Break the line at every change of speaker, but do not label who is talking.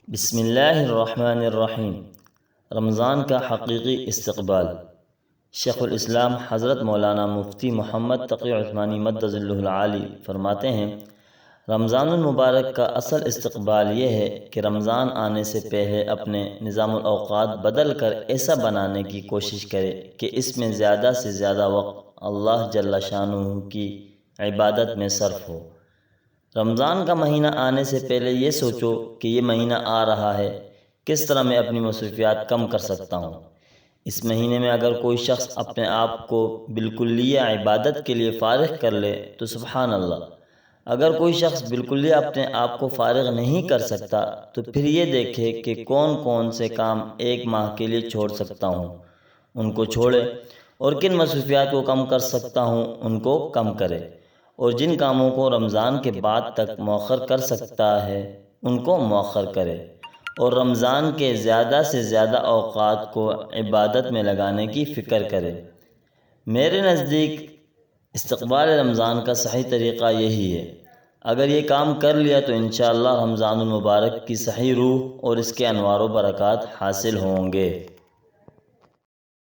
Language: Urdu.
بسم اللہ الرحمن الرحیم۔ رمضان کا حقیقی استقبال۔ شیخ الاسلام حضرت مولانا مفتی محمد تقی عثمانی مدظ اللہ العالی فرماتے ہیں، رمضان المبارک کا اصل استقبال یہ ہے کہ رمضان آنے سے پہلے اپنے نظام الاوقات بدل کر ایسا بنانے کی کوشش کرے کہ اس میں زیادہ سے زیادہ وقت اللہ جل شانہ کی عبادت میں صرف ہو۔ رمضان کا مہینہ آنے سے پہلے یہ سوچو کہ یہ مہینہ آ رہا ہے، کس طرح میں اپنی مصروفیات کم کر سکتا ہوں۔ اس مہینے میں اگر کوئی شخص اپنے آپ کو بالکلیہ عبادت کے لیے فارغ کر لے تو سبحان اللہ۔ اگر کوئی شخص بالکلیہ اپنے آپ کو فارغ نہیں کر سکتا تو پھر یہ دیکھے کہ کون کون سے کام ایک ماہ کے لیے چھوڑ سکتا ہوں، ان کو چھوڑے، اور کن مصروفیات کو کم کر سکتا ہوں ان کو کم کرے، اور جن کاموں کو رمضان کے بعد تک مؤخر کر سکتا ہے ان کو مؤخر کرے، اور رمضان کے زیادہ سے زیادہ اوقات کو عبادت میں لگانے کی فکر کرے۔ میرے نزدیک استقبال رمضان کا صحیح طریقہ یہی ہے۔ اگر یہ کام کر لیا تو انشاءاللہ رمضان المبارک کی صحیح روح اور اس کے انوار و برکات حاصل ہوں گے۔